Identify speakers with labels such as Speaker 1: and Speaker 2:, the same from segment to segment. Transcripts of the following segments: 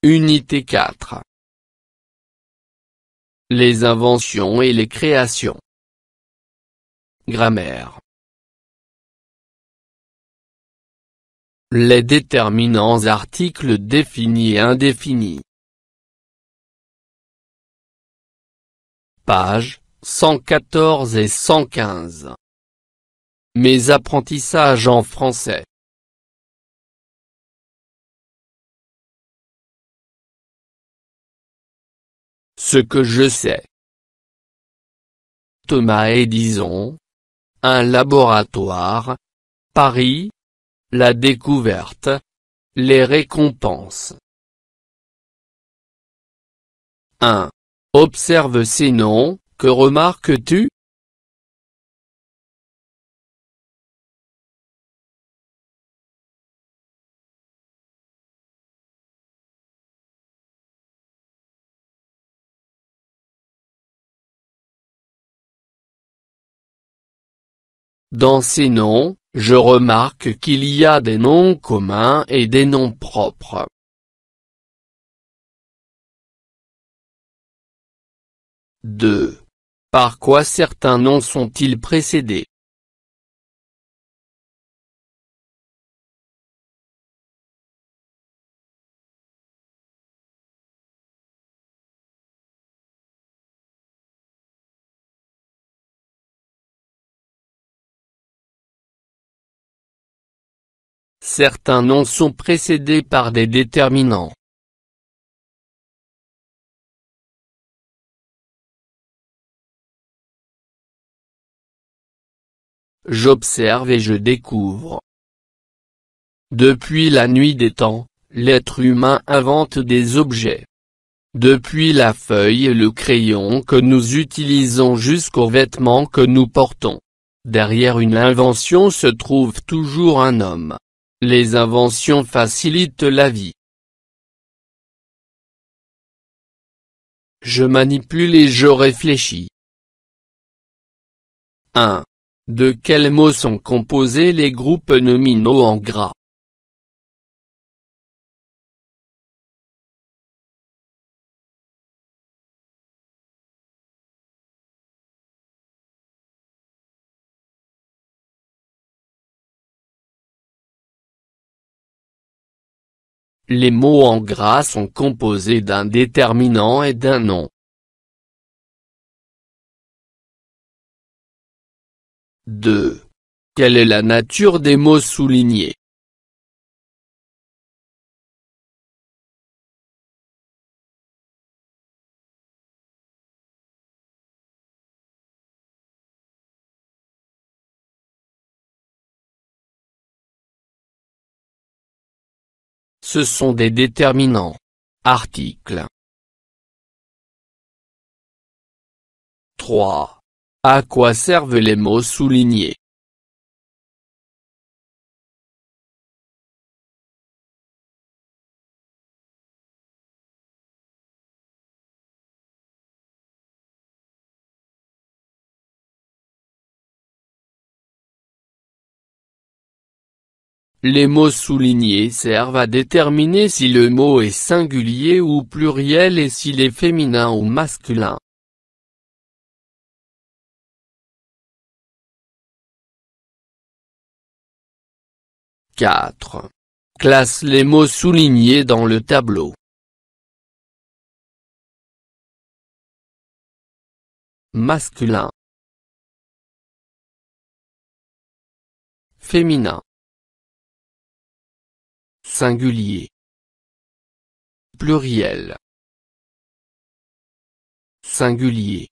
Speaker 1: Unité 4. Les inventions et les créations. Grammaire. Les déterminants articles définis et indéfinis. Pages 114 et 115. Mes apprentissages en français. Ce que je sais. Thomas Edison. Un laboratoire. Paris. La découverte. Les récompenses. 1. Observe ces noms, que remarques-tu? Dans ces noms, je remarque qu'il y a des noms communs et des noms propres. 2. Par quoi certains noms sont-ils précédés? Certains noms sont précédés par des déterminants. J'observe et je découvre. Depuis la nuit des temps, l'être humain invente des objets. Depuis la feuille et le crayon que nous utilisons jusqu'aux vêtements que nous portons. Derrière une invention se trouve toujours un homme. Les inventions facilitent la vie. Je manipule et je réfléchis. 1. De quels mots sont composés les groupes nominaux en gras? Les mots en gras sont composés d'un déterminant et d'un nom. 2. Quelle est la nature des mots soulignés? Ce sont des déterminants. Article. 3. À quoi servent les mots soulignés? Les mots soulignés servent à déterminer si le mot est singulier ou pluriel et s'il est féminin ou masculin. 4. Classe les mots soulignés dans le tableau. Masculin. Féminin. Singulier. Pluriel. Singulier.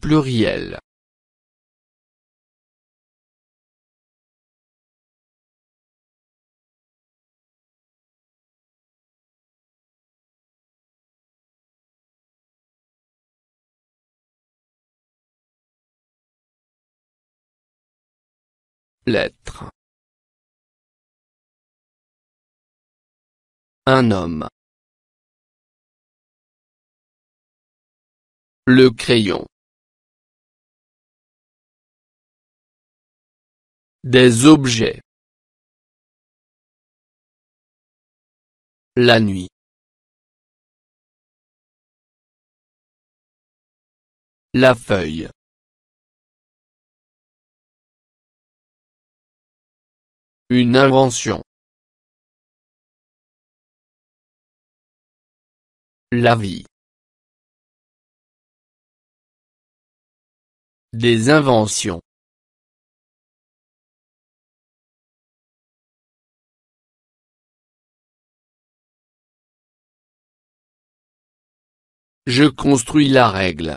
Speaker 1: Pluriel. Lettre. Un homme. Le crayon. Des objets. La nuit. La feuille. Une invention. La vie. Des inventions. Je construis la règle.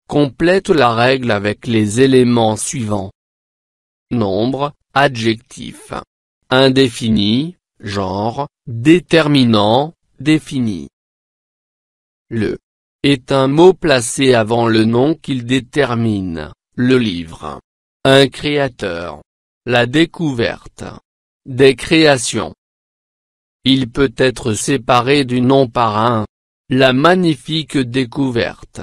Speaker 1: Complète la règle avec les éléments suivants. Nombre, adjectif. Indéfini, genre, déterminant, défini. Le est un mot placé avant le nom qu'il détermine, le livre. Un créateur. La découverte. Des créations. Il peut être séparé du nom par un. La magnifique découverte.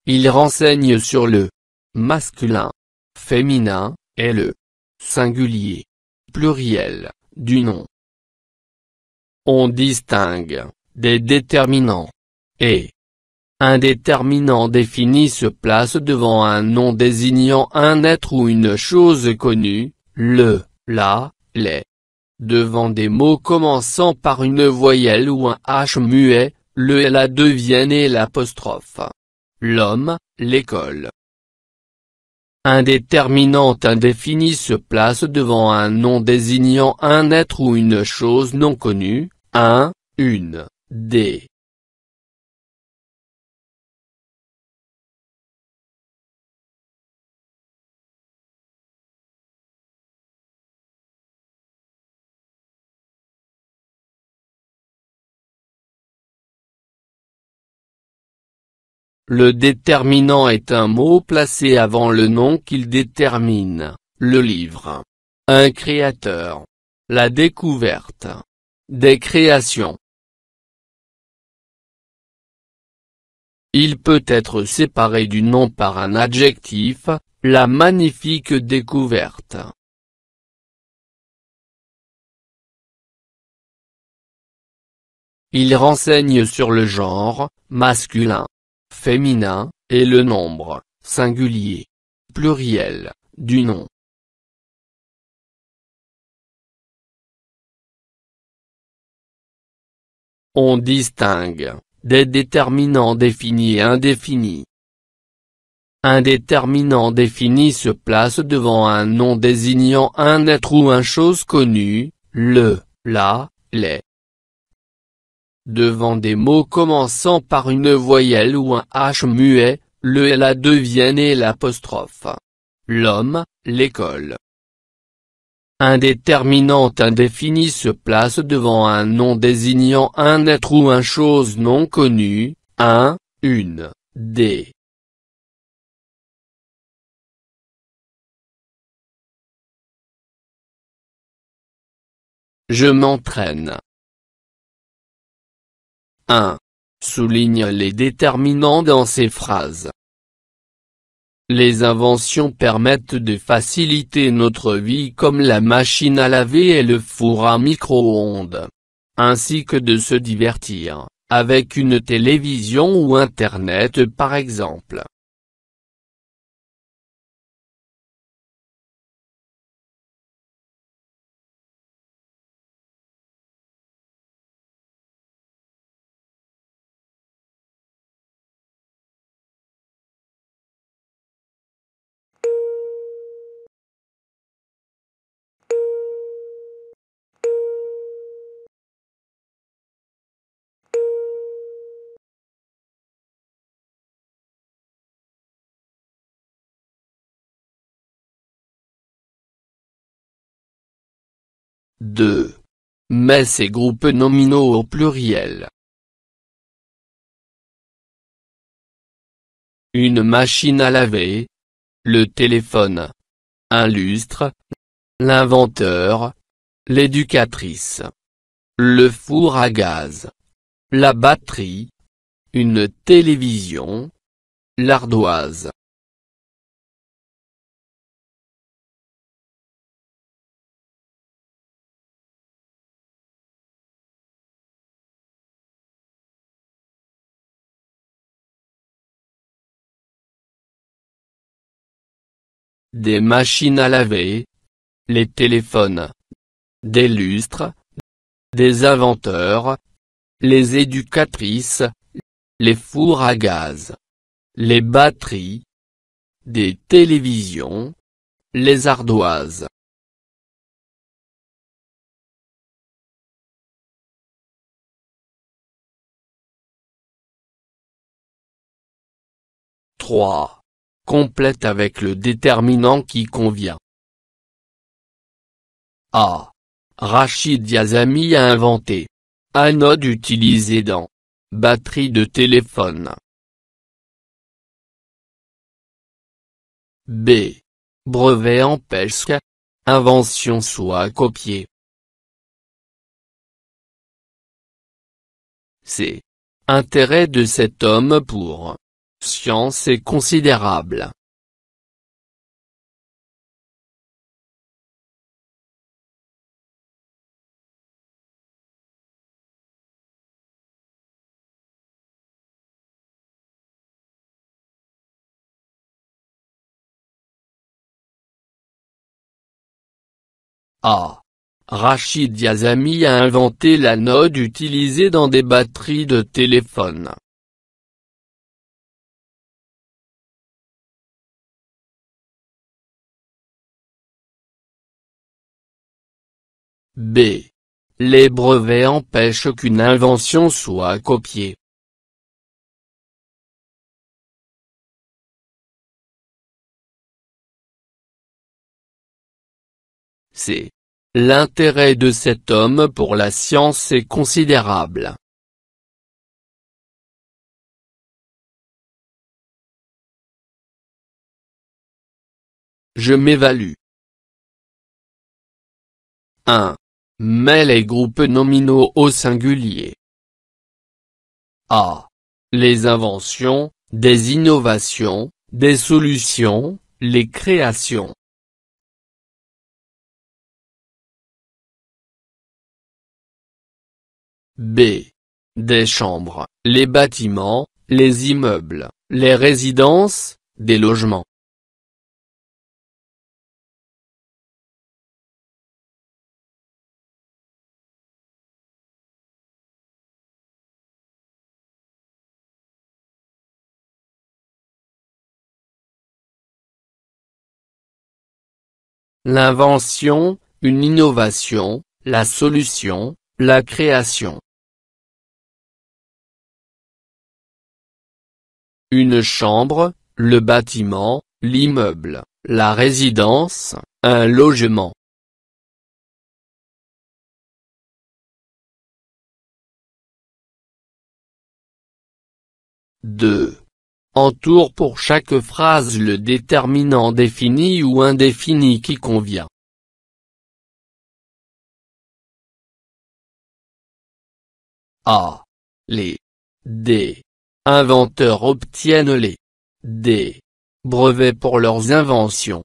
Speaker 1: Il renseigne sur le masculin, féminin, et le singulier, pluriel, du nom. On distingue des déterminants, et un déterminant défini se place devant un nom désignant un être ou une chose connue, le, la, les. Devant des mots commençant par une voyelle ou un H muet, le et la deviennent et l'apostrophe. L'homme, l'école. Un déterminant indéfini se place devant un nom désignant un être ou une chose non connue, un, une, des. Le déterminant est un mot placé avant le nom qu'il détermine, le livre. Un créateur. La découverte. Des créations. Il peut être séparé du nom par un adjectif, la magnifique découverte. Il renseigne sur le genre, masculin, féminin, et le nombre, singulier, pluriel, du nom. On distingue des déterminants définis et indéfinis. Un déterminant défini se place devant un nom désignant un être ou une chose connue, le, la, les. Devant des mots commençant par une voyelle ou un H muet, le et la deviennent et l'apostrophe. L'homme, l'école. Un déterminant indéfini se place devant un nom désignant un être ou une chose non connue, un, une, des. Je m'entraîne. 1. Souligne les déterminants dans ces phrases. Les inventions permettent de faciliter notre vie comme la machine à laver et le four à micro-ondes. Ainsi que de se divertir, avec une télévision ou Internet par exemple. Deux. Met ces groupes nominaux au pluriel. Une machine à laver. Le téléphone. un lustre, l'inventeur, l'éducatrice, le four à gaz, la batterie, une télévision, l'ardoise. Des machines à laver, les téléphones, des lustres, des inventeurs, les éducatrices, les fours à gaz, les batteries, des télévisions, les ardoises. Trois. Complète avec le déterminant qui convient. A. Rachid Yazami a inventé anode utilisé dans batterie de téléphone. B. Brevet empêche que invention soit copiée. C. Intérêt de cet homme pour science est considérable. A. Rachid Yazami a inventé l'anode utilisée dans des batteries de téléphone. B. Les brevets empêchent qu'une invention soit copiée. C. L'intérêt de cet homme pour la science est considérable. Je m'évalue. 1. Mets les groupes nominaux au singulier. A. Les inventions, des innovations, des solutions, les créations. B. Des chambres, les bâtiments, les immeubles, les résidences, des logements. L'invention, une innovation, la solution, la création. Une chambre, le bâtiment, l'immeuble, la résidence, un logement. Deux. Entoure pour chaque phrase le déterminant défini ou indéfini qui convient. A. Les D. Inventeurs obtiennent les D. brevets pour leurs inventions.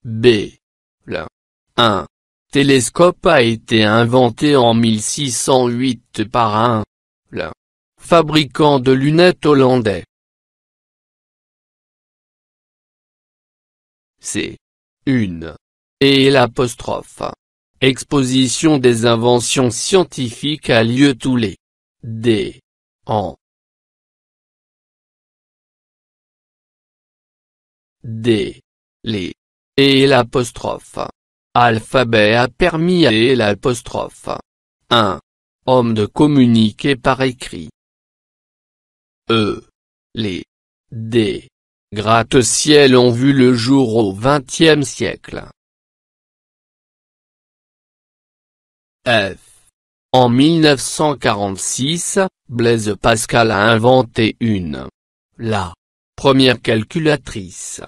Speaker 1: B. Le 1. Télescope a été inventé en 1608 par un le fabricant de lunettes hollandais. C. Une. Et l'apostrophe. Exposition des inventions scientifiques a lieu tous les D. ans. D. Les et l'apostrophe. Alphabet a permis à et l'apostrophe. 1. Homme de communiquer par écrit. E. Les D. gratte-ciel ont vu le jour au XXe siècle. F. En 1946, Blaise Pascal a inventé la Première calculatrice.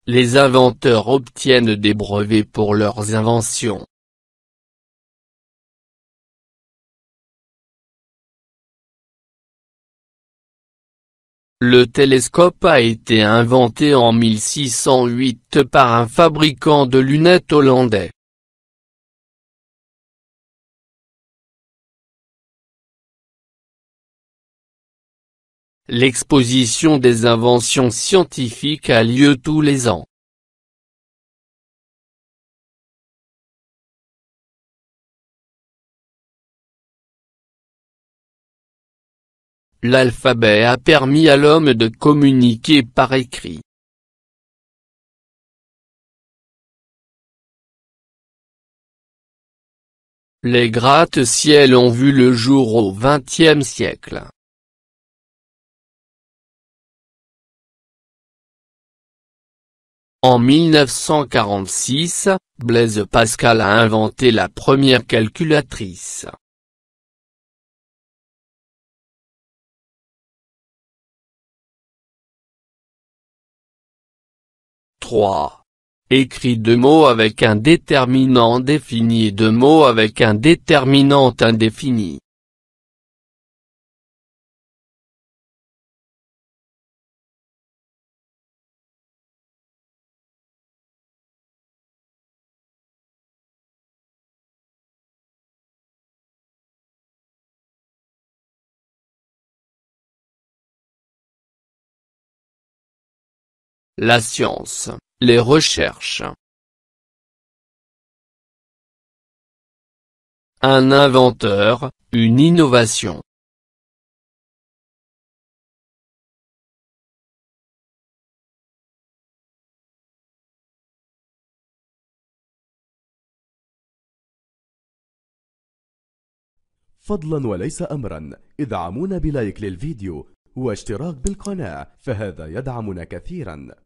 Speaker 1: Les inventeurs obtiennent des brevets pour leurs inventions. Le télescope a été inventé en 1608 par un fabricant de lunettes hollandais. L'exposition des inventions scientifiques a lieu tous les ans. L'alphabet a permis à l'homme de communiquer par écrit. Les gratte-ciel ont vu le jour au XXe siècle. En 1946, Blaise Pascal a inventé la première calculatrice. Écrit deux mots avec un déterminant défini et deux mots avec un déterminant indéfini. La science, les recherches. Un inventeur, une innovation.
Speaker 2: فضلا وليس أمرا ادعمونا بلايك للفيديو واشتراك بالقناة، فهذا يدعمنا كثيرا.